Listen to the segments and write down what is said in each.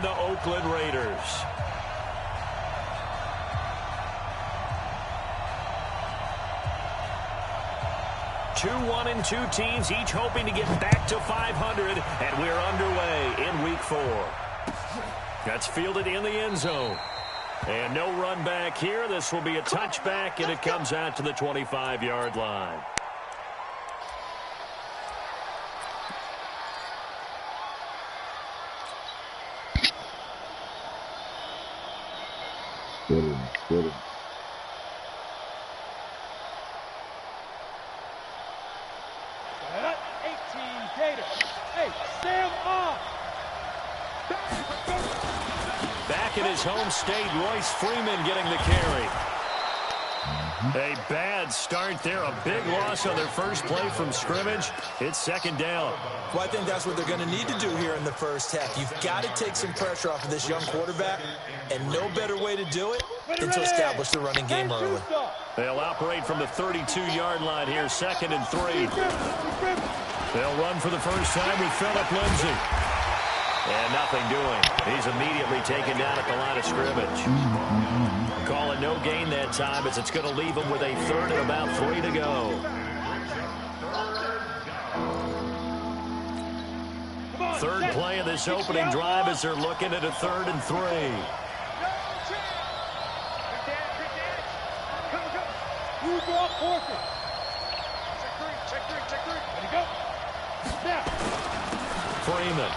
and the Oakland Raiders. Two 1-2 teams, each hoping to get back to 500, and we're underway in Week 4. That's fielded in the end zone. And no run back here. This will be a touchback, and it comes out to the 25-yard line. Get it. Back in his home state, Royce Freeman getting the carry. A bad start there. A big loss on their first play from scrimmage. It's second down. Well, I think that's what they're going to need to do here in the first half. You've got to take some pressure off of this young quarterback, and no better way to do it than to establish the running game early. They'll operate from the 32-yard line here, 2nd and 3. They'll run for the first time with Phillip Lindsay. And nothing doing. He's immediately taken down at the line of scrimmage. Call it no gain that time, as it's going to leave him with a 3rd and about 3 to go. Third play of this opening drive as they're looking at a 3rd and 3. Freeman.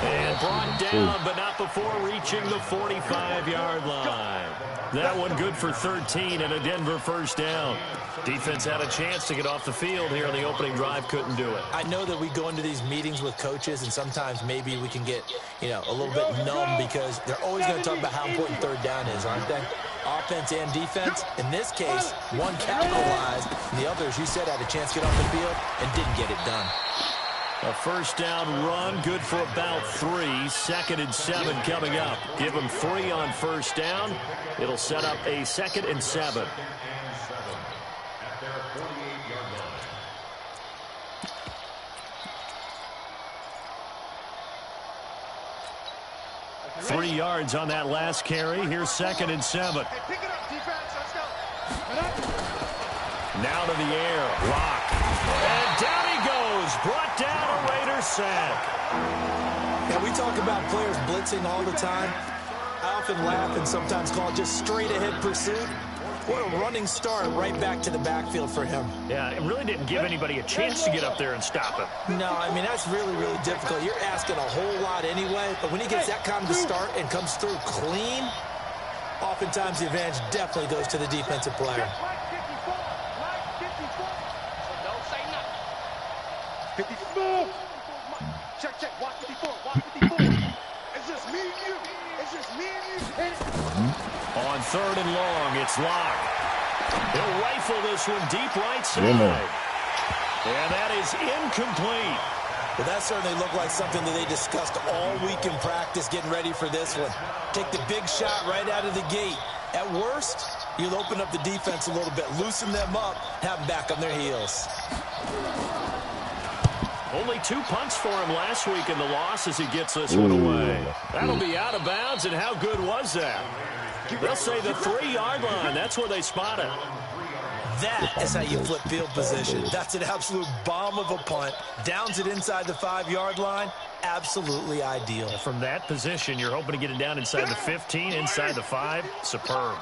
And brought down, but not before reaching the 45-yard line. That one good for 13 and a Denver first down. Defense had a chance to get off the field here in the opening drive, couldn't do it. I know that we go into these meetings with coaches, and sometimes maybe we can get, a little bit numb because they're always going to talk about how important third down is, aren't they? Offense and defense. In this case, one capitalized, and the other, as you said, had a chance to get off the field and didn't get it done. A first down run, good for about 3. 2nd and 7 coming up. Give them 3 on first down. It'll set up a 2nd and 7. Three yards on that last carry. Here's 2nd and 7. Pick it up, defense. Let's go. Now to the air. Lock. And down he goes. Brought down a Raiders sack. Now, we talk about players blitzing all the time. I often laugh and sometimes call it just straight-ahead pursuit. What a running start right back to the backfield for him. Yeah, it really didn't give anybody a chance to get up there and stop him. No, I mean, that's really, really difficult. You're asking a whole lot anyway, but when he gets that kind of a start and comes through clean, oftentimes the advantage definitely goes to the defensive player. Check. Watch 54. It's just me and you. On 3rd and long, it's Locke. He'll rifle this one deep right side. And that is incomplete. Well, that certainly looked like something that they discussed all week in practice getting ready for this one. Take the big shot right out of the gate. At worst, you'll open up the defense a little bit, loosen them up, have them back on their heels. Only 2 punts for him last week in the loss as he gets this one away. That'll be out of bounds, and how good was that? They'll say the 3-yard line. That's where they spot it. That is how you flip field position. That's an absolute bomb of a punt. Downs it inside the 5-yard line. Absolutely ideal. From that position, you're hoping to get it down inside the 15, inside the 5. Superb.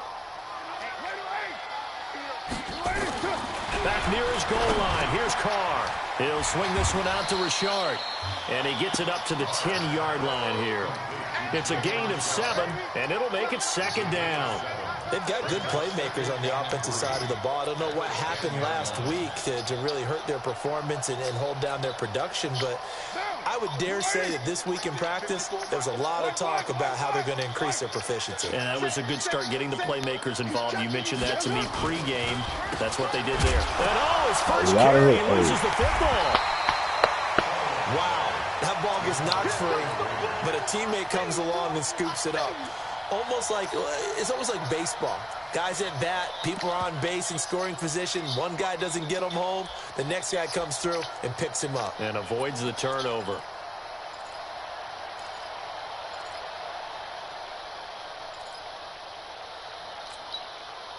Back near his goal line. Here's Carr. He'll swing this one out to Richard. And he gets it up to the 10-yard line here. It's a gain of 7, and it'll make it 2nd down. They've got good playmakers on the offensive side of the ball. I don't know what happened last week to really hurt their performance and hold down their production, but I would dare say that this week in practice, there's a lot of talk about how they're going to increase their proficiency. And that was a good start getting the playmakers involved. You mentioned that to me pregame. That's what they did there. And his first carry, he loses the football. Wow, that ball gets knocked free, but a teammate comes along and scoops it up. It's almost like baseball. Guys at bat, people are on base in scoring position. One guy doesn't get him home. The next guy comes through and picks him up. And avoids the turnover.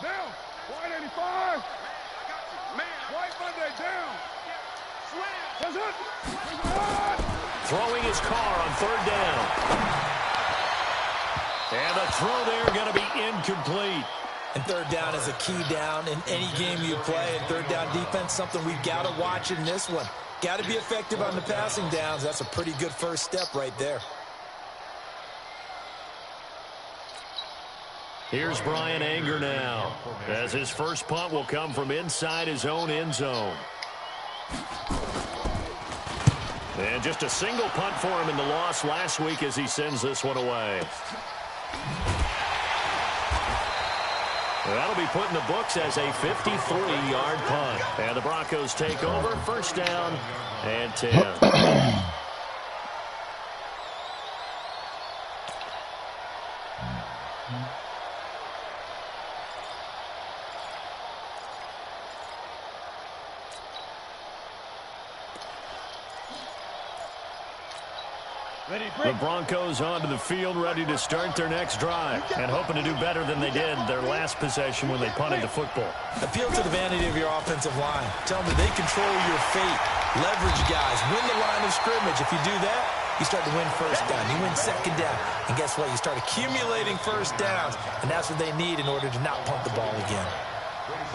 Down. Wide 85. White Monday down. That's it. Throwing his car on third down. And the throw there going to be incomplete. And third down is a key down in any game you play. And third down defense, something we've got to watch in this one. Got to be effective on the passing downs. That's a pretty good first step right there. Here's Brian Anger now, as his first punt will come from inside his own end zone. And just a single punt for him in the loss last week as he sends this one away. That'll be put in the books as a 53-yard punt. And the Broncos take over, first down and 10. The Broncos onto the field, ready to start their next drive, and hoping to do better than they did their last possession when they punted the football. Appeal to the vanity of your offensive line. Tell them they control your fate. Leverage guys. Win the line of scrimmage. If you do that, you start to win first down. You win second down. And guess what? You start accumulating first downs, and that's what they need in order to not punt the ball again.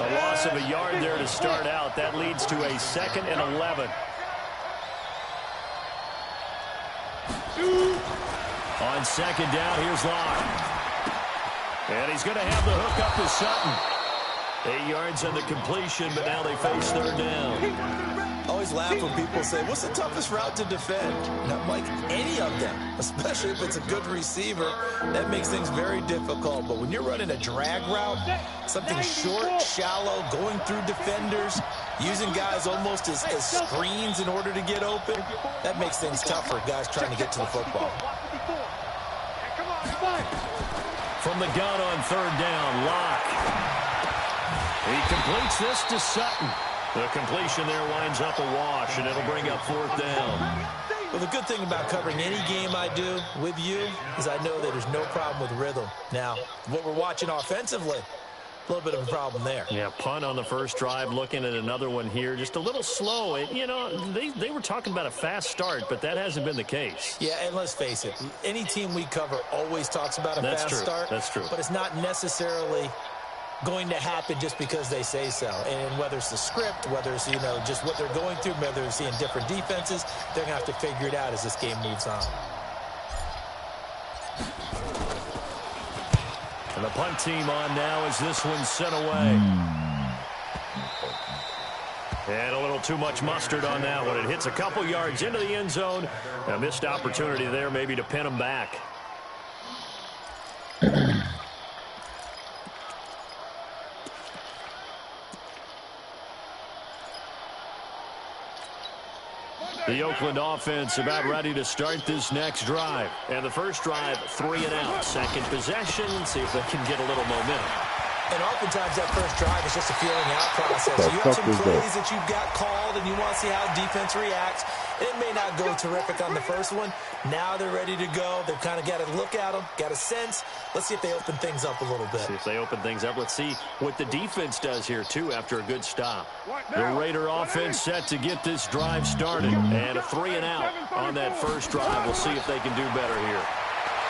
A loss of a yard there to start out. That leads to a 2nd and 11. On second down, here's Locke. And he's going to have the hook up to Sutton. 8 yards on the completion, but now they face third down. Always laugh when people say, what's the toughest route to defend? And I'm like, any of them, especially if it's a good receiver. That makes things very difficult. But when you're running a drag route, something short, shallow, going through defenders, using guys almost as screens in order to get open, that makes things tougher, guys trying to get to the football. From the gun on third down, Locke. He completes this to Sutton. The completion there winds up a wash, and it'll bring up fourth down. Well, the good thing about covering any game I do with you is I know that there's no problem with rhythm. Now, what we're watching offensively, a little bit of a problem there. Yeah, punt on the first drive, looking at another one here. Just a little slow. They were talking about a fast start, but that hasn't been the case. Yeah, and let's face it, any team we cover always talks about a fast start. That's true. But it's not necessarily going to happen just because they say so. And whether it's the script, whether it's, just what they're going through, whether they're seeing different defenses, they're going to have to figure it out as this game moves on. And the punt team on now as this one's sent away. And a little too much mustard on that one. It hits a couple yards into the end zone. A missed opportunity there maybe to pin them back. The Oakland offense about ready to start this next drive. And the first drive, 3 and out. Second possession, see if they can get a little momentum. And oftentimes that first drive is just a feeling out process. You have some plays that you've got called and you want to see how defense reacts. It may not go terrific on the first one. Now they're ready to go. They've kind of got to look at them, got a sense. Let's see if they open things up a little bit. See if they open things up. Let's see what the defense does here, too, after a good stop. The Raider offense set to get this drive started. And a 3 and out on that first drive. We'll see if they can do better here.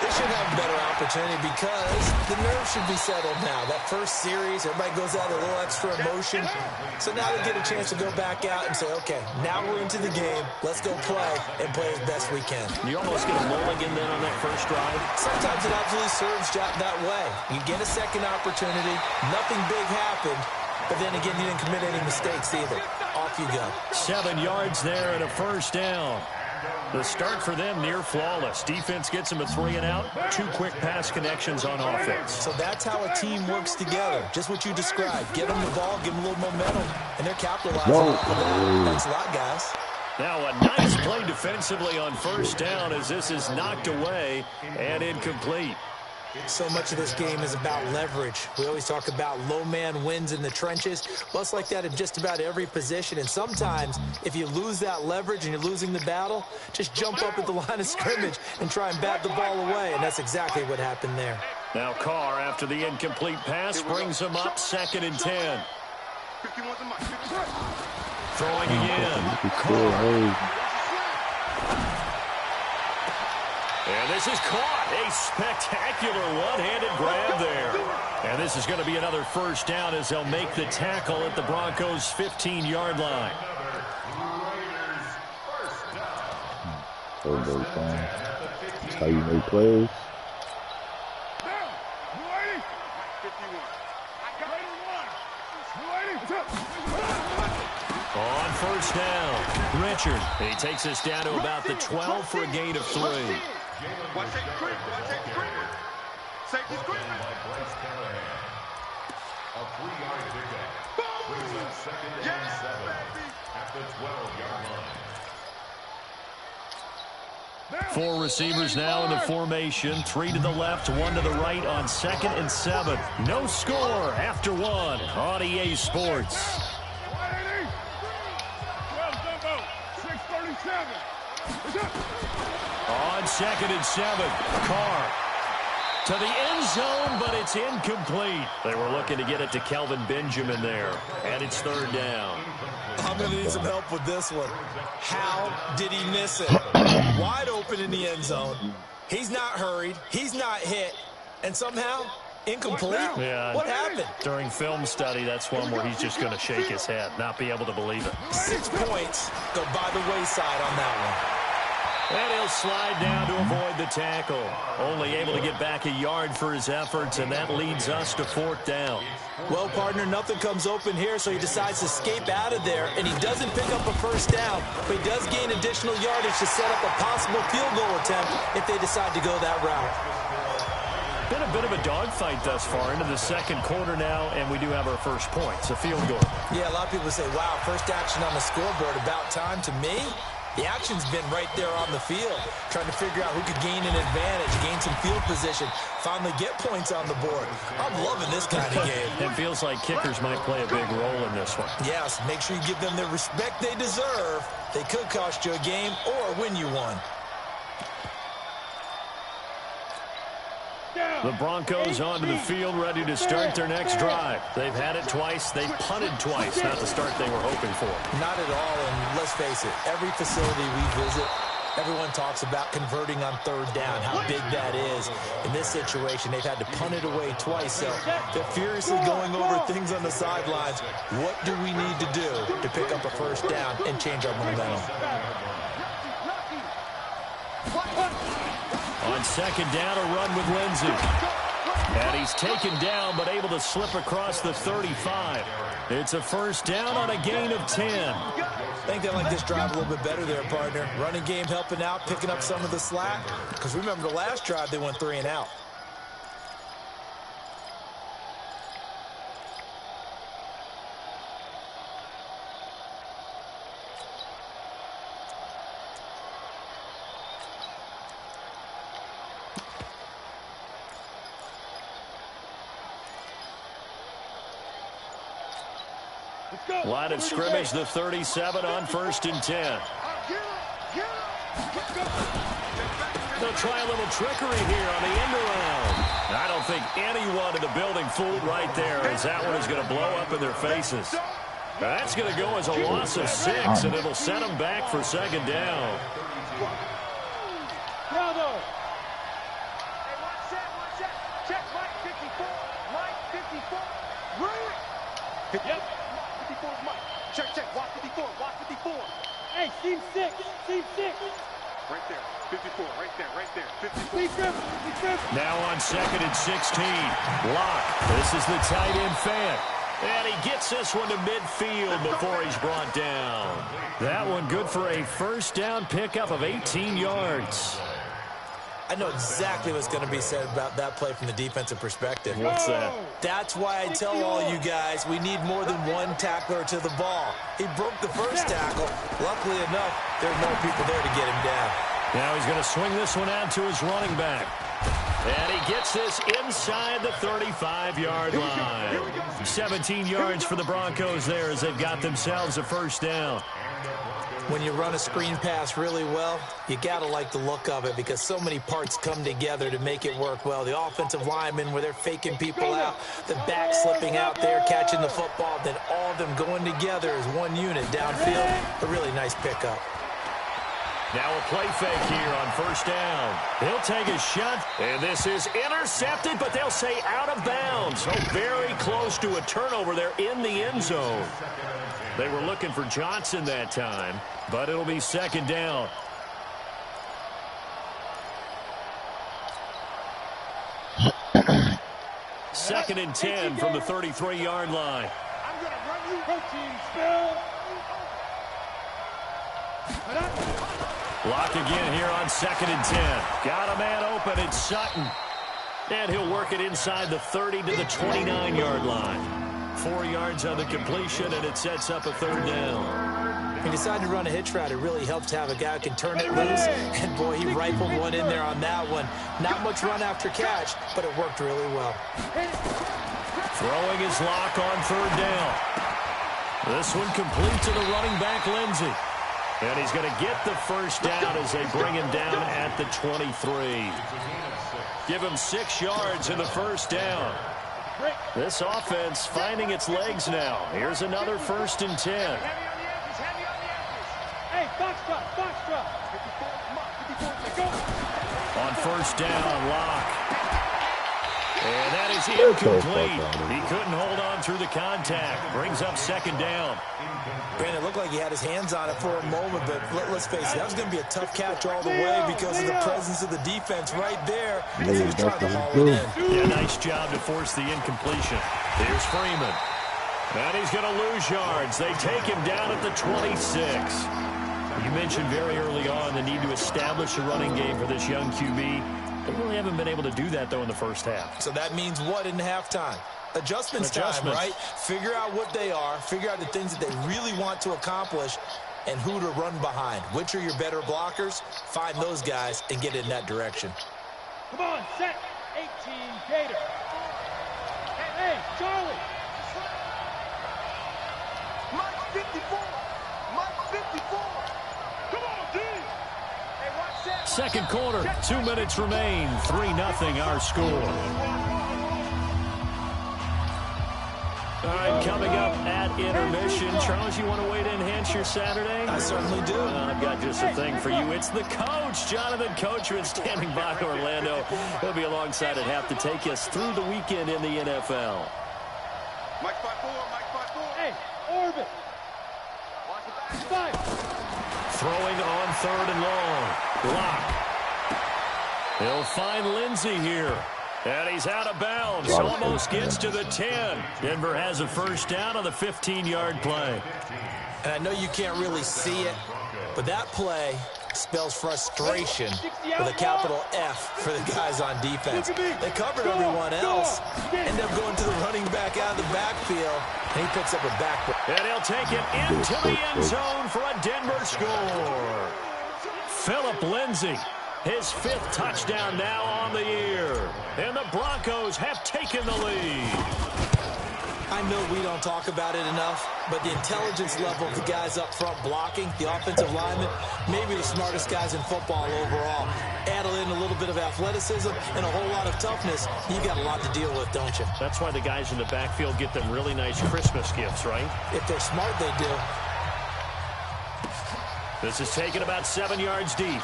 They should have a better opportunity because the nerves should be settled now. That first series, everybody goes out with a little extra emotion. So now they get a chance to go back out and say, okay, now we're into the game. Let's go play and play as best we can. You almost get a mulligan then on that first drive. Sometimes it absolutely serves that way. You get a second opportunity. Nothing big happened. But then again, you didn't commit any mistakes either. Off you go. 7 yards there and a first down. The start for them near flawless. Defense gets them a 3 and out. 2 quick pass connections on offense. So that's how a team works together. Just what you described. Give them the ball, give them a little momentum, and they're capitalizing on that. Thanks a lot, guys. Now a nice play defensively on first down as this is knocked away and incomplete. So much of this game is about leverage. We always talk about low man wins in the trenches. Well, it's like that in just about every position. And sometimes, if you lose that leverage and you're losing the battle, just jump up at the line of scrimmage and try and bat the ball away. And that's exactly what happened there. Now Carr, after the incomplete pass, brings him up 2nd and 10. Throwing again. Carr. And this is caught. A spectacular one-handed grab there. And this is going to be another first down as they'll make the tackle at the Broncos' 15-yard line. That's how you make plays. On first down, Richard. He takes us down to about the 12 for a gain of 3. Watch that screen. Watch that screen. Safety screen. A 3-yard pickup. Brings up 2nd and 7 at the 12-yard line. 4 receivers now in the formation. 3 to the left, 1 to the right on 2nd and 7. No score after 1 on EA Sports. On 2nd and 7, Carr to the end zone, but it's incomplete. They were looking to get it to Kelvin Benjamin there, and it's 3rd down. I'm going to need some help with this one. How did he miss it? Wide open in the end zone. He's not hurried. He's not hit. And somehow, incomplete? Yeah, what happened? During film study, that's one where he's just going to shake his head, not be able to believe it. 6 points go by the wayside on that one. And he'll slide down to avoid the tackle. Only able to get back a yard for his efforts, and that leads us to 4th down. Well, partner, nothing comes open here, so he decides to escape out of there, and he doesn't pick up a first down, but he does gain additional yardage to set up a possible field goal attempt if they decide to go that route. Been a bit of a dogfight thus far into the 2nd quarter now, and we do have our first point. It's a field goal. Yeah, a lot of people say, wow, first action on the scoreboard, about time. To me, the action's been right there on the field, trying to figure out who could gain an advantage, gain some field position, finally get points on the board. I'm loving this kind of game. It feels like kickers might play a big role in this one. Yes, make sure you give them the respect they deserve. They could cost you a game or win you one. The Broncos onto the field, ready to start their next drive. They've had it twice. They've punted twice. Not the start they were hoping for. Not at all, and let's face it, every facility we visit, everyone talks about converting on 3rd down, how big that is. In this situation, they've had to punt it away twice, so they're furiously going over things on the sidelines. What do we need to do to pick up a first down and change our momentum? On 2nd down, a run with Lindsey. And he's taken down, but able to slip across the 35. It's a first down on a gain of 10. I think they like this drive a little bit better there, partner. Running game helping out, picking up some of the slack. Because remember, the last drive, they went 3 and out. Line of scrimmage, the 37 on 1st and 10. They'll try a little trickery here on the end around. I don't think anyone in the building fooled right there, as that one is going to blow up in their faces. That's going to go as a loss of 6, and it'll set them back for 2nd down. Bravo. Hey, watch that. Check Mike 54. Mike 54. Right. Yep. 54 is Mike. Check. Watch 54. Watch 54. Hey, team 6. Team 6. Right there. 54. Right there. 54. Now on 2nd and 16. Lock. This is the tight end fan. And he gets this one to midfield before he's brought down. That one good for a first down pickup of 18 yards. I know exactly what's going to be said about that play from the defensive perspective. What's that? That's why I tell all you guys we need more than one tackler to the ball. He broke the first tackle. Luckily enough, there are more people there to get him down. Now he's going to swing this one out to his running back. And he gets this inside the 35-yard line. 17 yards for the Broncos there as they've got themselves a first down. When you run a screen pass really well, you got to like the look of it because so many parts come together to make it work well. The offensive linemen, where they're faking people out, the back slipping out there, catching the football, then all of them going together as one unit downfield. A really nice pickup. Now a play fake here on first down. He'll take a shot, and this is intercepted, but they'll say out of bounds. So very close to a turnover there in the end zone. They were looking for Johnson that time, but it'll be second down. Second and 10 from the 33-yard line. I'm going to run you protein spill. Lock again here on second and 10. Got a man open. It's Sutton. And he'll work it inside the 30 to the 29-yard line. 4 yards on the completion, and it sets up a third down. He decided to run a hitch route. It really helped to have a guy who can turn it loose. And, boy, he rifled one in there on that one. Not much run after catch, but it worked really well. Throwing his lock on third down. This one complete to the running back, Lindsey. And he's going to get the first down as they bring him down at the 23. Give him 6 yards in the first down. This offense finding its legs now. Here's another first and 10. Heavy on the edges, heavy on the edges. Hey, box drop. 54, go. On first down, Lock. And that is incomplete. He couldn't hold on through the contact. Brings up second down. Brandon, it looked like he had his hands on it for a moment, but let's face it, that was going to be a tough catch all the way because of the presence of the defense right there. He was trying to haul it in. Yeah, nice job to force the incompletion. Here's Freeman. And he's going to lose yards. They take him down at the 26. You mentioned very early on the need to establish a running game for this young QB. They really haven't been able to do that, though, in the first half. So that means what in halftime? Adjustments time, right? Figure out what they are, figure out the things that they really want to accomplish, and who to run behind. Which are your better blockers? Find those guys and get in that direction. Come on, set. 18, Gator. Hey, Charlie. Mike 54. Mike 54. Come on, D. Hey, watch that. Second quarter, 2 minutes remain. 3-0 our score. All right, coming up at intermission. Charles, you want a way to enhance your Saturday? I certainly do. I've got just a thing for you. It's the coach, Jonathan Coachman, standing by Orlando. He'll be alongside at half to take us through the weekend in the NFL. Mike 5-4, Mike 5-4. Hey, orbit. Watch the back. 5. Throwing on third and long. Lock. He'll find Lindsey here. And he's out of bounds. Almost gets to the 10. Denver has a first down on the 15-yard play. And I know you can't really see it, but that play spells frustration with a capital F for the guys on defense. They covered everyone else, end up going to the running back out of the backfield, and he picks up a backbreak. And he'll take it into the end zone for a Denver score. Phillip Lindsay. His 5th touchdown now on the year. And the Broncos have taken the lead. I know we don't talk about it enough, but the intelligence level of the guys up front blocking, the offensive linemen, maybe the smartest guys in football overall. Add in a little bit of athleticism and a whole lot of toughness, you got a lot to deal with, don't you? That's why the guys in the backfield get them really nice Christmas gifts, right? If they're smart, they do. This is taken about 7 yards deep.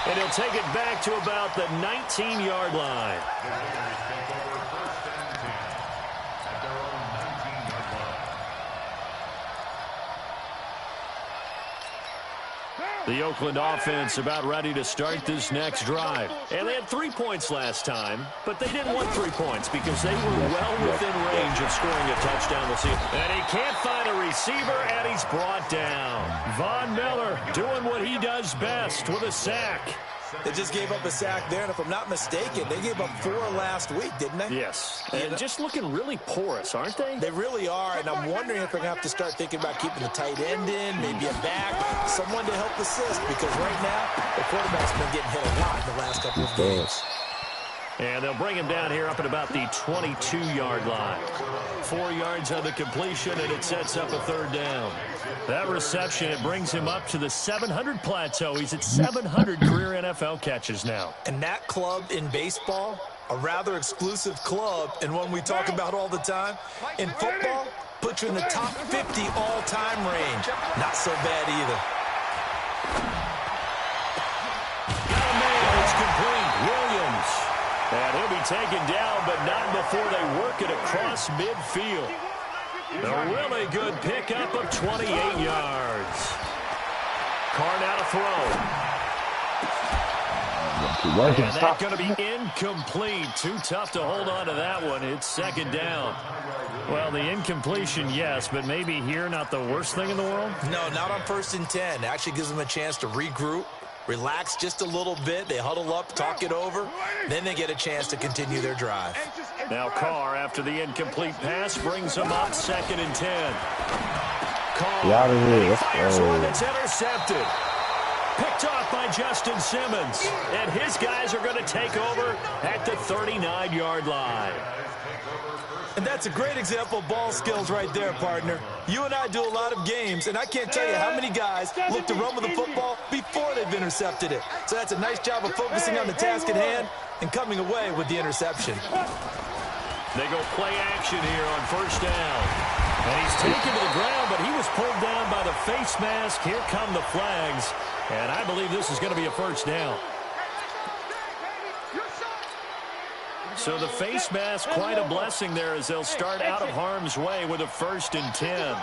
And he'll take it back to about the 19-yard line. The Oakland offense about ready to start this next drive. And they had 3 points last time, but they didn't want 3 points because they were well within range of scoring a touchdown this evening. And he can't find a receiver, and he's brought down. Von Miller doing what he does best with a sack. They just gave up a sack there, and if I'm not mistaken, they gave up 4 last week, didn't they? Yes, and just looking really porous, aren't they? They really are, and I'm wondering if they're going to have to start thinking about keeping the tight end in, maybe a back, someone to help assist, because right now, the quarterback's been getting hit a lot in the last couple of games. And they'll bring him down here up at about the 22-yard line. 4 yards on the completion, and it sets up a third down. That reception, it brings him up to the 700 plateau. He's at 700 career NFL catches now. And that club in baseball, a rather exclusive club and one we talk about all the time. In football, puts you in the top 50 all-time range. Not so bad either. Got a man. It's complete. Williams. And he'll be taken down, but not before they work it across midfield. A really good pickup of 28 yards. Carr now to throw. And that's going to be incomplete. Too tough to hold on to that one. It's second down. Well, the incompletion, yes, but maybe here not the worst thing in the world? No, not on 1st and 10. Actually gives them a chance to regroup, relax just a little bit. They huddle up, talk it over. Then they get a chance to continue their drive. Now Carr, after the incomplete pass, brings them up 2nd and 10. Carr, he fires one that's intercepted. Picked off by Justin Simmons. And his guys are going to take over at the 39-yard line. And that's a great example of ball skills right there, partner. You and I do a lot of games, and I can't tell you how many guys look to run with the football before they've intercepted it. So that's a nice job of focusing on the task at hand and coming away with the interception. They go play action here on 1st down. And he's taken to the ground, but he was pulled down by the face mask. Here come the flags. And I believe this is going to be a 1st down. So the face mask, quite a blessing there as they'll start out of harm's way with a 1st and 10.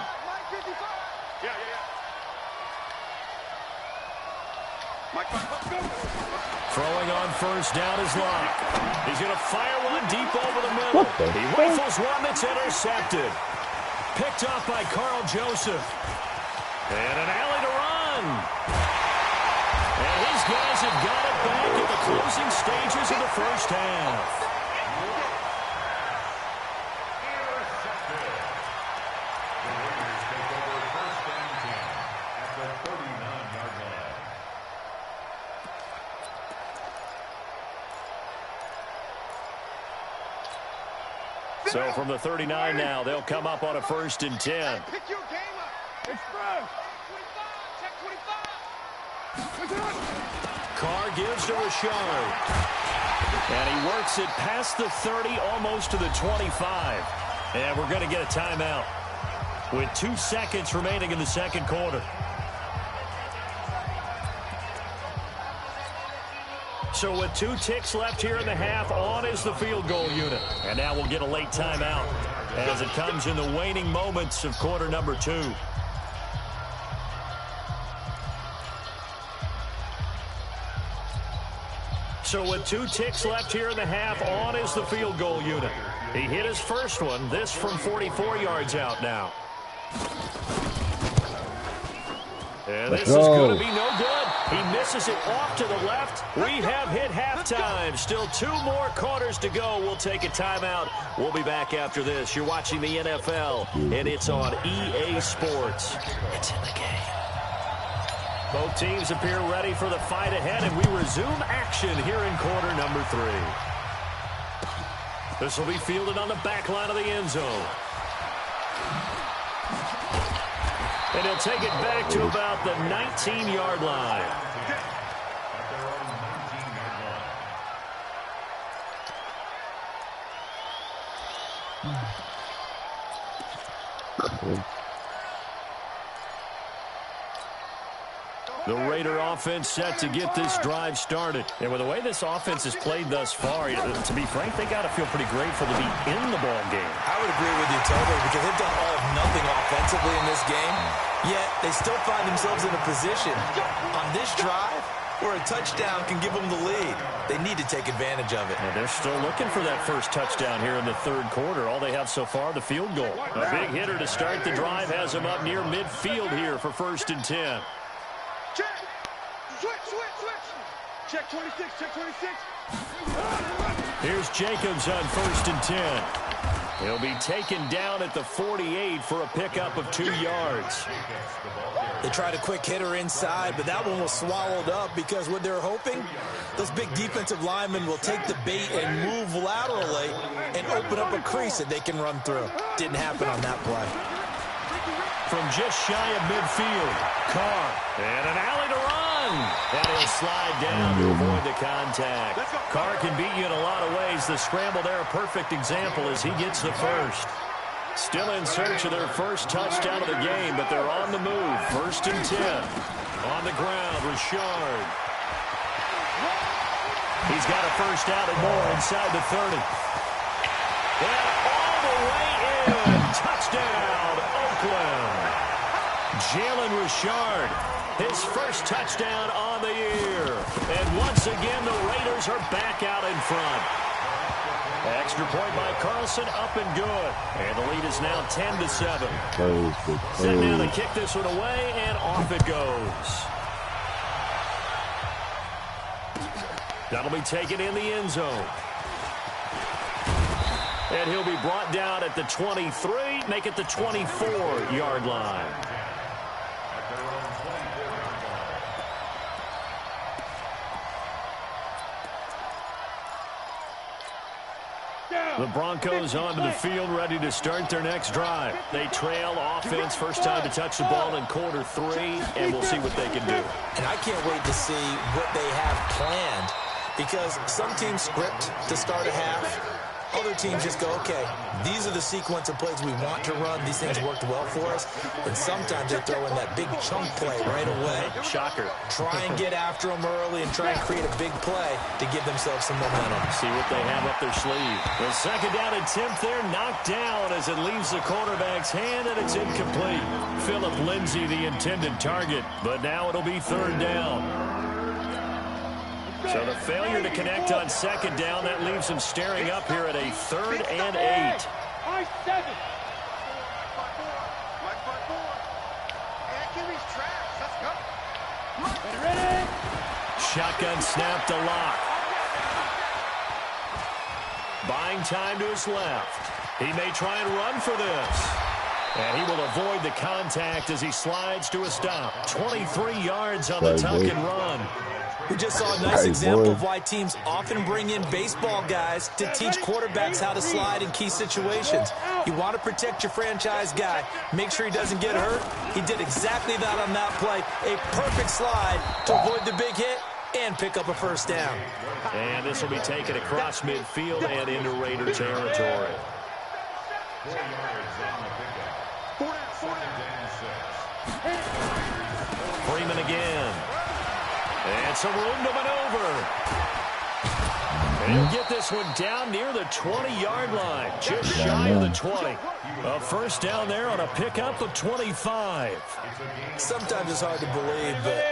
Throwing on 1st down is Locke. He's going to fire one deep over the middle. He rifles one that's intercepted. Picked off by Carl Joseph. And an alley to run. And these guys have got it back at the closing stages of the 1st half. So from the 39 now, they'll come up on a 1st and 10. Pick your game up. It's first. Check 25. Carr gives to Rashard. And he works it past the 30, almost to the 25. And we're going to get a timeout with 2 seconds remaining in the 2nd quarter. So with 2 ticks left here in the half, on is the field goal unit. And now we'll get a late timeout as it comes in the waning moments of quarter number 2. So with 2 ticks left here in the half, on is the field goal unit. He hit his first one, this from 44 yards out now. And this is going to be no good. He misses it off to the left. We have hit halftime. Still 2 more quarters to go. We'll take a timeout. We'll be back after this. You're watching the NFL, and it's on EA Sports. It's in the game. Both teams appear ready for the fight ahead, and we resume action here in quarter number 3. This will be fielded on the back line of the end zone. And he'll take it back to about the 19-yard line. The Raider offense set to get this drive started. And with the way this offense has played thus far, to be frank, they got to feel pretty grateful to be in the ball game. I would agree with you totally because they've done all of nothing offensively in this game, yet they still find themselves in a position on this drive where a touchdown can give them the lead. They need to take advantage of it. And they're still looking for that first touchdown here in the 3rd quarter. All they have so far, the field goal. A big hitter to start the drive has them up near midfield here for 1st and 10. Check. Switch. Check 26. Check 26. Here's Jacobs on 1st and 10. He'll be taken down at the 48 for a pickup of 2 yards. They tried a quick hitter inside, but that one was swallowed up because what they're hoping, those big defensive linemen will take the bait and move laterally and open up a crease that they can run through. Didn't happen on that play. from just shy of midfield. Carr, and an alley to run. And he'll slide down to avoid the contact. Carr can beat you in a lot of ways. The scramble there, a perfect example as he gets the first. Still in search of their first touchdown of the game, but they're on the move. 1st and 10. On the ground, Richard. He's got a first out and more inside the 30. And all the way in. Touchdown, Oakland. Jalen Richard, his first touchdown on the year. And once again, the Raiders are back out in front. Extra point by Carlson, up and good. And the lead is now 10-7. Set now to kick this one away, and off it goes. That'll be taken in the end zone. And he'll be brought down at the 23, make it the 24-yard line. The Broncos onto the field, ready to start their next drive. They trail offense, first time to touch the ball in quarter 3, and we'll see what they can do. And I can't wait to see what they have planned, because some teams script to start a half. Other teams just go, okay, these are the sequence of plays we want to run. These things worked well for us. And sometimes they throw in that big chunk play right away. Shocker. Try and get after them early and try and create a big play to give themselves some momentum. See what they have up their sleeve. The second down attempt there, knocked down as it leaves the quarterback's hand, and it's incomplete. Philip Lindsay, the intended target, but now it'll be 3rd down. So the failure to connect on 2nd down, that leaves him staring up here at a 3rd and 8. Shotgun snap to Lock. Buying time to his left. He may try and run for this. And he will avoid the contact as he slides to a stop. 23 yards on the tuck and run. We just saw a nice example of why teams often bring in baseball guys to teach quarterbacks how to slide in key situations. You want to protect your franchise guy. Make sure he doesn't get hurt. He did exactly that on that play. A perfect slide to avoid the big hit and pick up a first down. And this will be taken across midfield and into Raider territory. Freeman again. And some room to maneuver. And he'll get this one down near the 20-yard line, just shy of the 20. A first down there on a pickup of 25. Sometimes it's hard to believe, but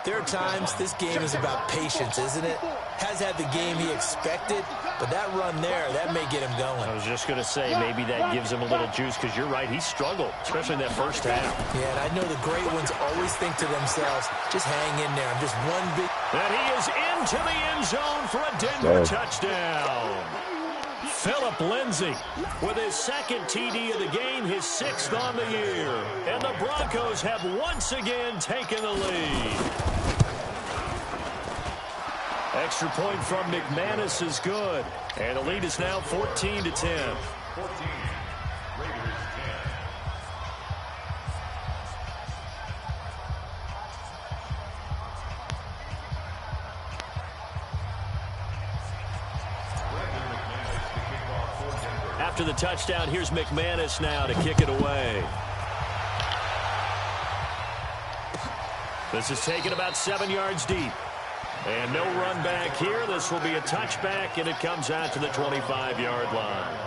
there are times this game is about patience, isn't it? Has had the game he expected, but that run there, that may get him going. I was just going to say, maybe that gives him a little juice, because you're right, he struggled, especially in that first half. Yeah, and I know the great ones always think to themselves, just hang in there. I'm just one big... And he is into the end zone for a Denver touchdown. Philip Lindsay with his 2nd TD of the game, his 6th on the year. And the Broncos have once again taken the lead. Extra point from McManus is good. And the lead is now 14-10. 14. Raiders 10. After the touchdown, here's McManus now to kick it away. This is taken about 7 yards deep. And no run back here. This will be a touchback, and it comes out to the 25-yard line.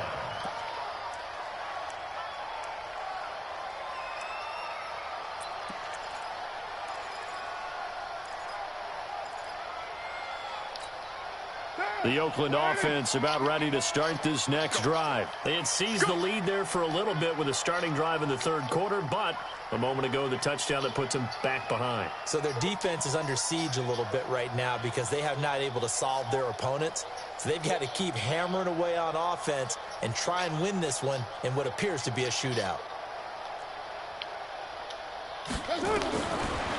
The Oakland offense about ready to start this next drive. They had seized the lead there for a little bit with a starting drive in the 3rd quarter, but a moment ago, the touchdown that puts them back behind. So their defense is under siege a little bit right now because they have not able to solve their opponents. So they've got to keep hammering away on offense and try and win this one in what appears to be a shootout.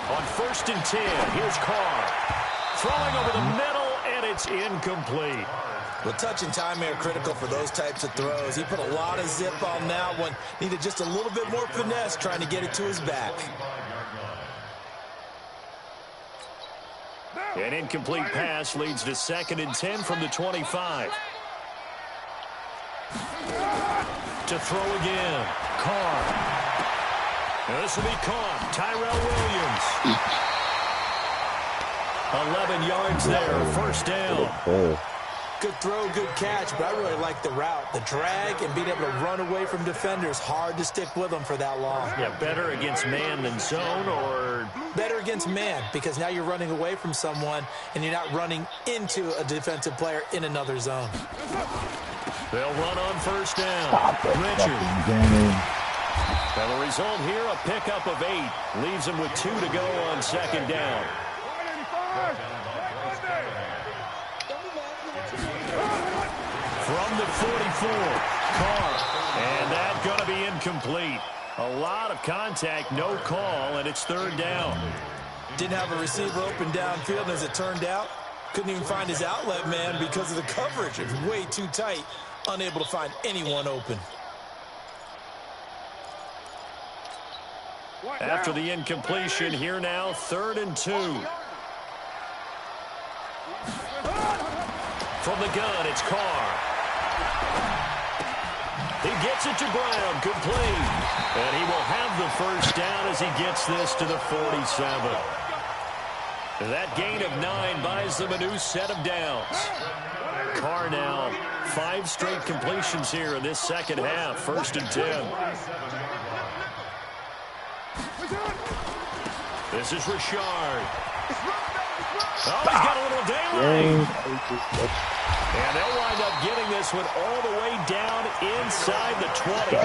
On 1st and 10, here's Carr. Throwing over the middle, and it's incomplete. Well, touch and timing are critical for those types of throws. He put a lot of zip on that one. Needed just a little bit more finesse trying to get it to his back. An incomplete pass leads to 2nd and 10 from the 25. To throw again. Carr. This will be caught. Tyrell Williams. 11 yards there. First down. Good throw, good catch, but I really like the route. The drag and being able to run away from defenders. Hard to stick with them for that long. Yeah, better against man than zone, or? Better against man, because now you're running away from someone and you're not running into a defensive player in another zone. They'll run on first down. Richard. And the result here, a pickup of 8. Leaves them with 2 to go on 2nd down. From the 44, Carr. And that's going to be incomplete. A lot of contact, no call, and it's 3rd down. Didn't have a receiver open downfield, and as it turned out, couldn't even find his outlet man because of the coverage. It was way too tight, unable to find anyone open. After the incompletion, here now, 3rd and 2. From the gun, it's Carr. He gets it to Brown, complete. And he will have the first down as he gets this to the 47. That gain of 9 buys them a new set of downs. Carr now, 5 straight completions here in this second half, 1st and 10. This is Richard. Oh, he's got a little daylight. And they'll wind up getting this one all the way down inside the 20.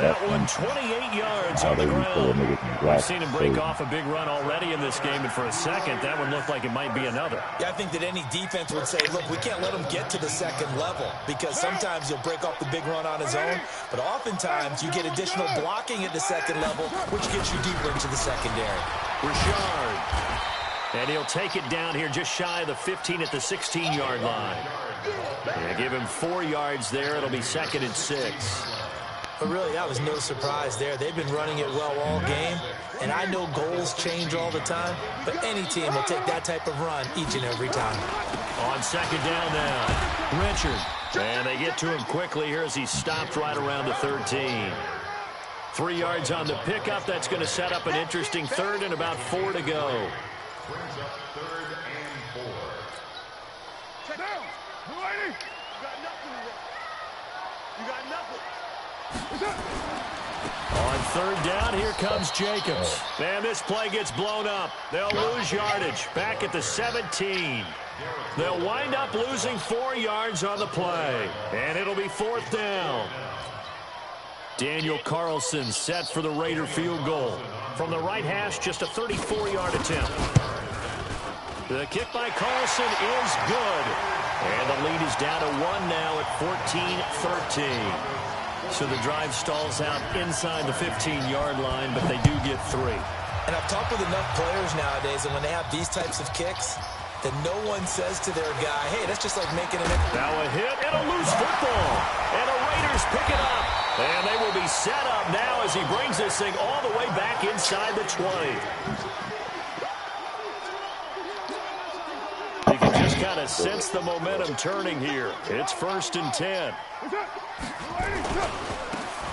That one 28 yards on the ground. We've seen him break off a big run already in this game, and for a second, that one looked like it might be another. Yeah, I think that any defense would say, look, we can't let him get to the 2nd level, because sometimes he'll break off the big run on his own, but oftentimes you get additional blocking at the 2nd level, which gets you deeper into the secondary. Richard. And he'll take it down here just shy of the 15 at the 16-yard line. And give him 4 yards there. It'll be 2nd and 6. But really, that was no surprise there. They've been running it well all game. And I know goals change all the time, but any team will take that type of run each and every time. On 2nd down now, Richard. And they get to him quickly here as he stopped right around the 13. 3 yards on the pickup. That's going to set up an interesting 3rd and about 4 to go. Brings up 3rd and 4. Check down. You got nothing. You got nothing. On 3rd down, here comes Jacobs. And this play gets blown up. They'll lose yardage back at the 17. They'll wind up losing 4 yards on the play. And it'll be 4th down. Daniel Carlson set for the Raider field goal. From the right hash, just a 34-yard attempt. The kick by Carlson is good. And the lead is down to 1 now at 14-13. So the drive stalls out inside the 15-yard line, but they do get 3. And I've talked with enough players nowadays, and when they have these types of kicks, that no one says to their guy, hey, that's just like making an... Now a hit and a loose football. And the Raiders pick it up. And they will be set up now as he brings this thing all the way back inside the 20. You can just kind of sense the momentum turning here. It's 1st and 10.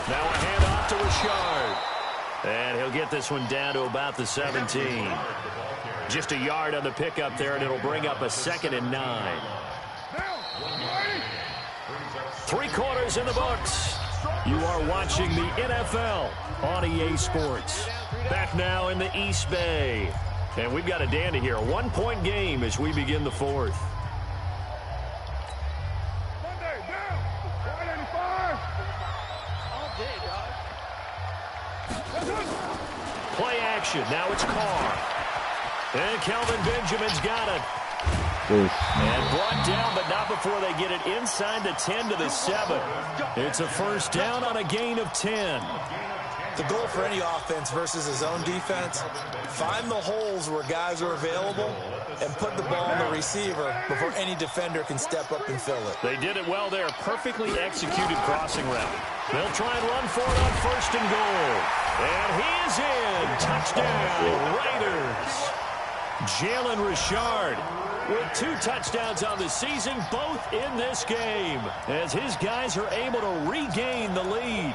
Now a handoff to Richard. And he'll get this one down to about the 17. Just a yard on the pickup there, and it'll bring up a 2nd and 9. 3 quarters in the books. You are watching the NFL on EA Sports. Back now in the East Bay. And we've got a dandy here. A 1-point game as we begin the 4th. Play action. Now it's Carr. And Kelvin Benjamin's got it. And brought down, but not before they get it inside the 10 to the 7. It's a 1st down on a gain of 10. The goal for any offense versus his own defense, find the holes where guys are available and put the ball on the receiver before any defender can step up and fill it. They did it well there. Perfectly executed crossing route. They'll try and run for it on 1st and goal. And he is in. Touchdown, Raiders. Jalen Richard with 2 touchdowns on the season, both in this game, as his guys are able to regain the lead.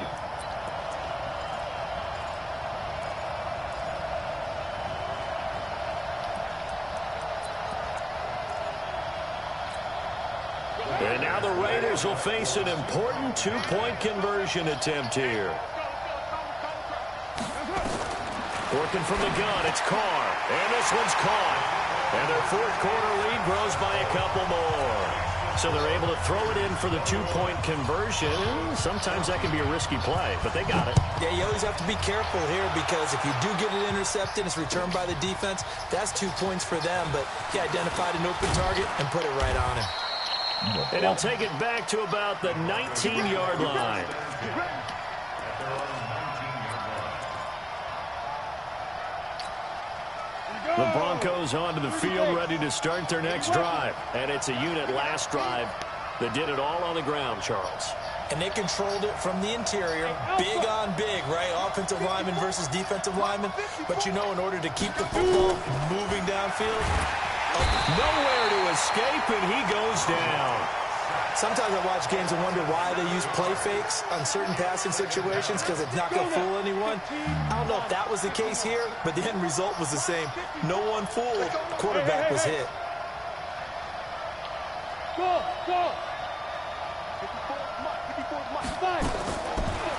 And now the Raiders will face an important 2-point conversion attempt here. Working from the gun, it's Carr. And this one's caught. And their 4th quarter lead grows by a couple more. So they're able to throw it in for the 2-point conversion. Sometimes that can be a risky play, but they got it. Yeah, you always have to be careful here because if you do get it intercepted, it's returned by the defense, that's 2 points for them. But he identified an open target and put it right on him. And he'll take it back to about the 19-yard line. The Broncos onto the field, ready to start their next drive. And it's a unit last drive that did it all on the ground, Charles. And they controlled it from the interior, big on big, right? Offensive lineman versus defensive lineman. But, you know, in order to keep the football moving downfield, nowhere to escape, and he goes down. Sometimes I watch games and wonder why they use play fakes on certain passing situations because it's not going to fool anyone. I don't know if that was the case here, but the end result was the same. No one fooled. The quarterback was hit.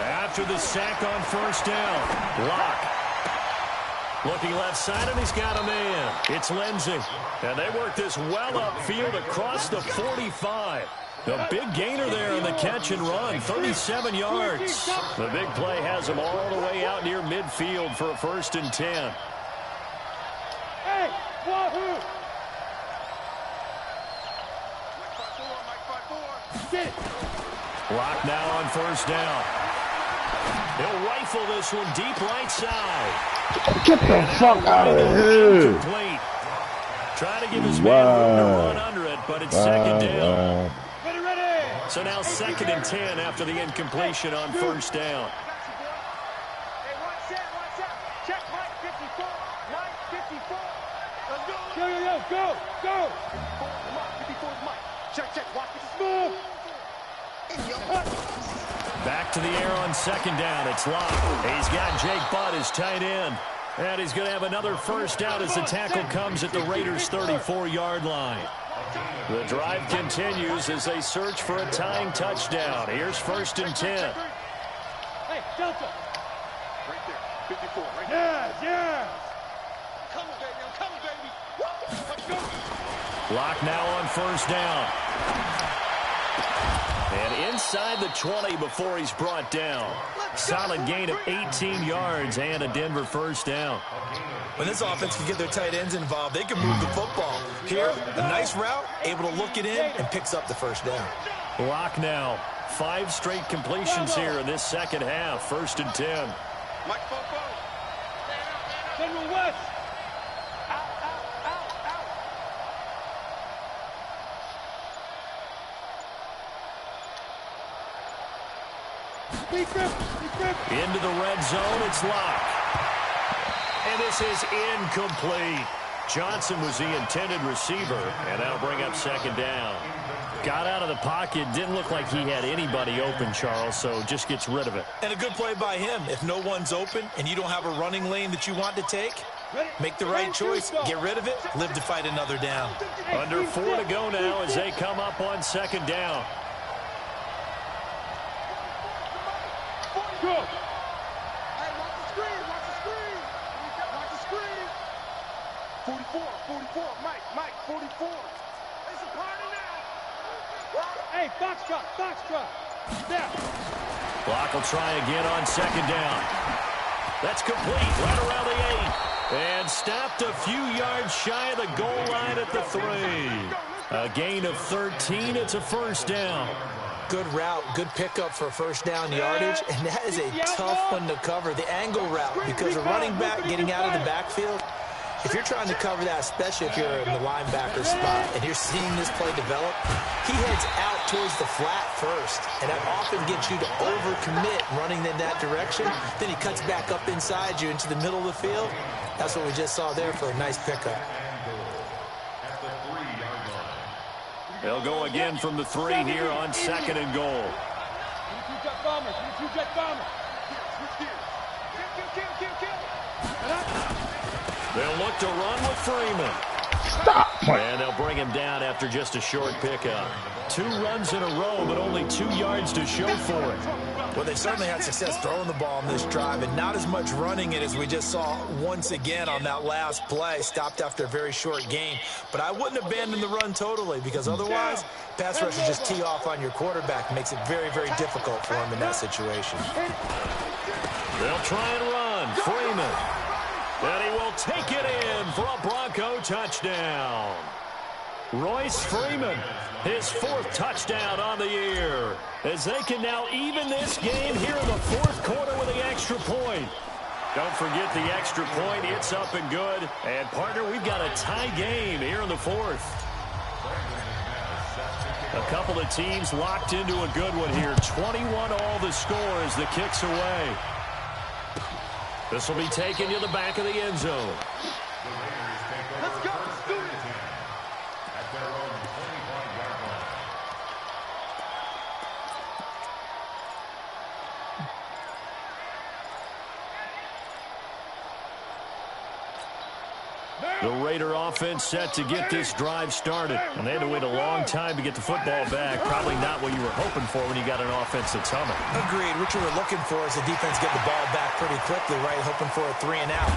After the sack on 1st down, Locke. Looking left side, and he's got a man. It's Lindsey. And they work this well upfield across the 45. A big gainer there on the catch and run, 37 yards. The big play has him all the way out near midfield for a 1st and 10. Hey, wahoo! Get it. Lock now on 1st down. He'll rifle this one deep right side. Get the fuck out of here. Complete. Trying to give his man room to run under it, but it's 2nd down. Ready. So now 2nd and 10 after the incompletion on 1st down. Hey, one set. Check Mike 54. Mike 54. Let's go. Go. 54 is Mike. Check. Watch this move. Back to the air on 2nd down. It's Locke. He's got Jake Butt as tight end. And he's going to have another 1st down as the tackle comes at the Raiders' 34-yard line. The drive continues as they search for a tying touchdown. Here's 1st and 10. Hey, Delta. Right there. 54. Right there. Yeah. I'm coming, baby. Let's go. Locke now on 1st down. And inside the 20 before he's brought down. Solid gain of 18 yards and a Denver 1st down. When this offense can get their tight ends involved, they can move the football. Here, a nice route, able to look it in, and picks up the 1st down. Locke now. 5 straight completions here in this 2nd half. 1st and 10. Mike Popo. General West. Out. Into the red zone, it's Locke. And this is incomplete. Johnson was the intended receiver, and that'll bring up 2nd down. Got out of the pocket, didn't look like he had anybody open, Charles, so just gets rid of it. And a good play by him. If no one's open and you don't have a running lane that you want to take, make the right choice, get rid of it, live to fight another down. Under 4 to go now as they come up on 2nd down. Go. Hey, watch the screen. Watch the screen. 44, Mike, 44. It's a party now. Hey, Foxtrot. There. Locke will try again on 2nd down. That's complete, right around the 8. And stopped a few yards shy of the goal line at the 3. A gain of 13, it's a 1st down. Good route, good pickup for first down yardage, and that is a tough one to cover, the angle route, because a running back getting out of the backfield, if you're trying to cover that, especially if you're in the linebacker spot and you're seeing this play develop, he heads out towards the flat first, and that often gets you to overcommit running in that direction. Then he cuts back up inside you into the middle of the field. That's what we just saw there for a nice pickup. They'll go again from the 3 here on 2nd and goal. They'll look to run with Freeman. Stop. And they'll bring him down after just a short pickup. 2 runs in a row, but only 2 yards to show for it. Well, they certainly had success throwing the ball on this drive, and not as much running it as we just saw once again on that last play. Stopped after a very short gain. But I wouldn't abandon the run totally, because otherwise, pass rush will just tee off on your quarterback. Makes it very, very difficult for him in that situation. They'll try and run. Freeman. And he will take it in for a Bronco touchdown. Royce Freeman, his 4th touchdown on the year, as they can now even this game here in the 4th quarter with the extra point. Don't forget the extra point. It's up and good. And, partner, we've got a tie game here in the 4th. A couple of teams locked into a good one here. 21 all the score as the kick's away. This will be taken to the back of the end zone. Let's go. Let's do it. At their own 25-yard line. The Raider offense set to get this drive started. And they had to wait a long time to get the football back. Probably not what you were hoping for when you got an offense that's humming. Agreed. What you were looking for is the defense get the ball back pretty quickly, right? Hoping for a 3 and out.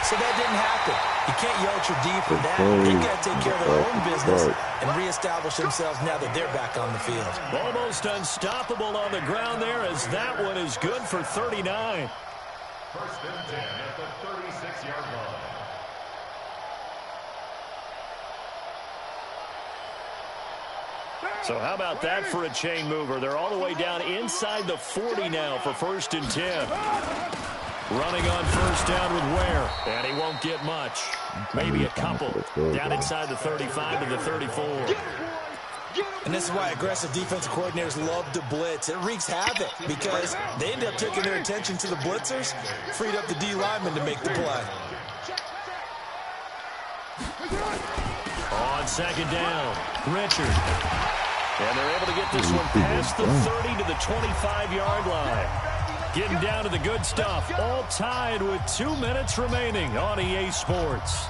So that didn't happen. You can't yell at your D for that. They got to take care of their own business and reestablish themselves now that they're back on the field. Almost unstoppable on the ground there, as that one is good for 39. First and 10 at the 36-yard line. So how about that for a chain mover? They're all the way down inside the 40 now for 1st and 10. Running on 1st down with Ware, and he won't get much. Maybe a couple. Down inside the 35 to the 34. And this is why aggressive defensive coordinators love to blitz. It wreaks havoc because they end up taking their attention to the blitzers, freed up the D lineman to make the play. On 2nd down, Richard. And they're able to get this one past the 30 to the 25-yard line. Getting down to the good stuff, all tied with 2 minutes remaining on EA Sports.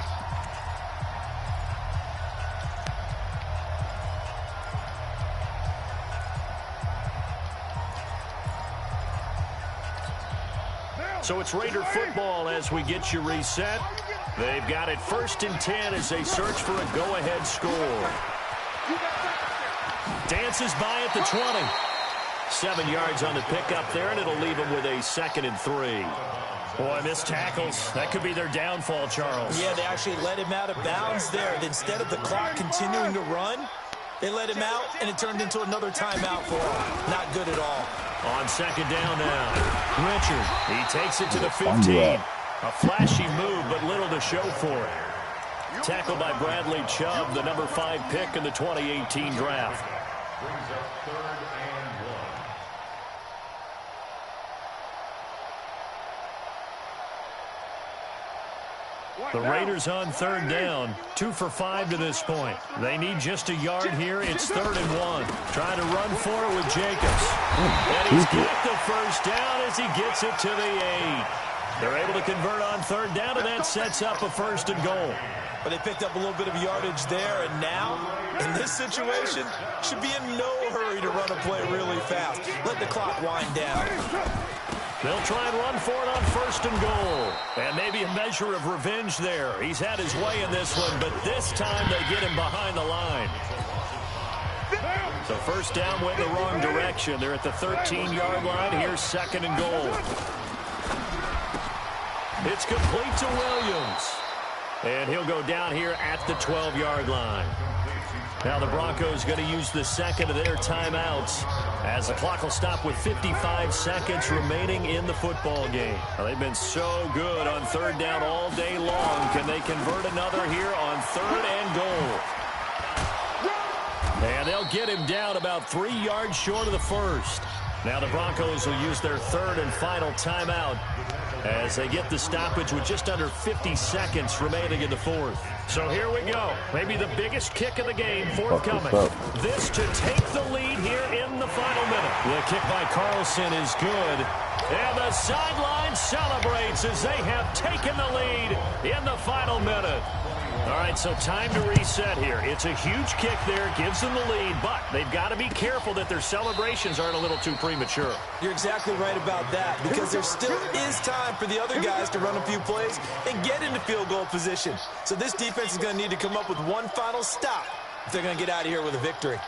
So it's Raider football as we get you reset. They've got it 1st and 10 as they search for a go-ahead score. Dances by at the 20. 7 yards on the pickup there, and it'll leave them with a 2nd and 3. Boy, missed tackles. That could be their downfall, Charles. Yeah, they actually let him out of bounds there. Instead of the clock continuing to run, they let him out, and it turned into another timeout for him. Not good at all. On 2nd down now, Richard, he takes it to the 15. A flashy move, but little to show for it. Tackled by Bradley Chubb, the number 5 pick in the 2018 draft. Brings up 3rd and 1. The Raiders on 3rd down, 2 for 5 to this point. They need just a yard here. It's 3rd and 1. Trying to run for it with Jacobs. And he's got the first down as he gets it to the 8. They're able to convert on 3rd down, and that sets up a 1st and goal. But they picked up a little bit of yardage there, and now, in this situation, should be in no hurry to run a play really fast. Let the clock wind down. They'll try and run for it on 1st and goal. And maybe a measure of revenge there. He's had his way in this one, but this time they get him behind the line. So 1st down went in the wrong direction. They're at the 13-yard line. Here's 2nd and goal. It's complete to Williams. And he'll go down here at the 12-yard line. Now the Broncos going to use the second of their timeouts as the clock will stop with 55 seconds remaining in the football game. Well, they've been so good on third down all day long. Can they convert another here on third and goal? And they'll get him down about 3 yards short of the first. Now the Broncos will use their third and final timeout as they get the stoppage with just under 50 seconds remaining in the fourth. So here we go. Maybe the biggest kick of the game forthcoming. This to take the lead here in the final minute. The kick by Carlson is good. And the sideline celebrates as they have taken the lead in the final minute. All right, so time to reset here. It's a huge kick there, gives them the lead, but they've got to be careful that their celebrations aren't a little too premature. You're exactly right about that, because there still is time for the other guys to run a few plays and get into field goal position. So this defense is going to need to come up with one final stop if they're going to get out of here with a victory.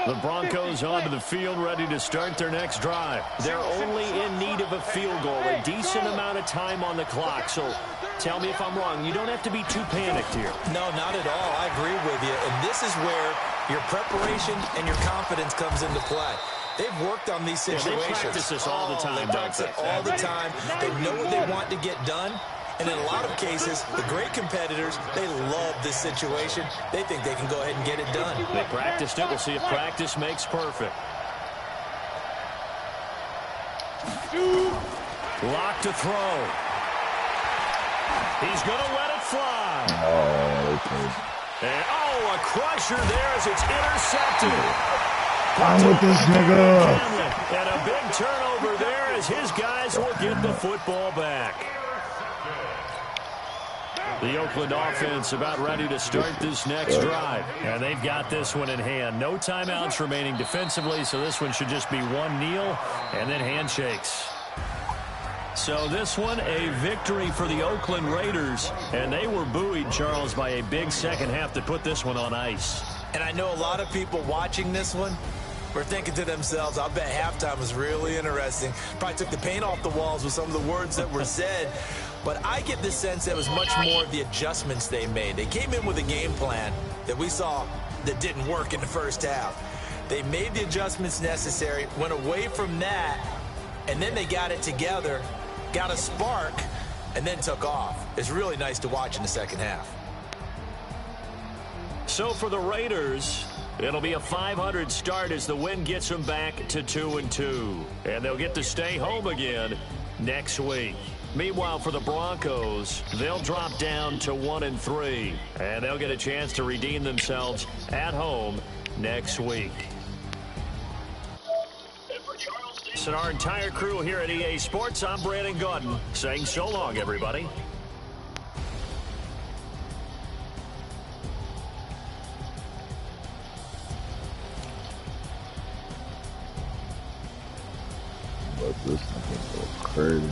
The Broncos onto the field, ready to start their next drive. They're only in need of a field goal, a decent amount of time on the clock. So tell me if I'm wrong. You don't have to be too panicked here. No, not at all. I agree with you. And this is where your preparation and your confidence comes into play. They've worked on these situations. They practice this all the time, They practice it all the time. They know what they want to get done. And in a lot of cases, the great competitors, they love this situation. They think they can go ahead and get it done. They practiced it. We'll see if practice makes perfect. Lock to throw. He's going to let it fly. And, a crusher there as it's intercepted. I'm with this nigga. And a big turnover there as his guys will get the football back. The Oakland offense about ready to start this next drive. And they've got this one in hand. No timeouts remaining defensively, so this one should just be one kneel and then handshakes. So this one, a victory for the Oakland Raiders. And they were buoyed, Charles, by a big second half to put this one on ice. And I know a lot of people watching this one were thinking to themselves, I bet halftime was really interesting. Probably took the paint off the walls with some of the words that were said. But I get the sense that it was much more of the adjustments they made. They came in with a game plan that we saw that didn't work in the first half. They made the adjustments necessary, went away from that, and then they got it together, got a spark, and then took off. It's really nice to watch in the second half. So for the Raiders, it'll be a .500 start as the win gets them back to 2-2. And they'll get to stay home again next week. Meanwhile, for the Broncos, they'll drop down to 1-3. And they'll get a chance to redeem themselves at home next week. And our entire crew here at EA Sports, I'm Brandon Gaudin, saying so long, everybody. But this nigga go crazy.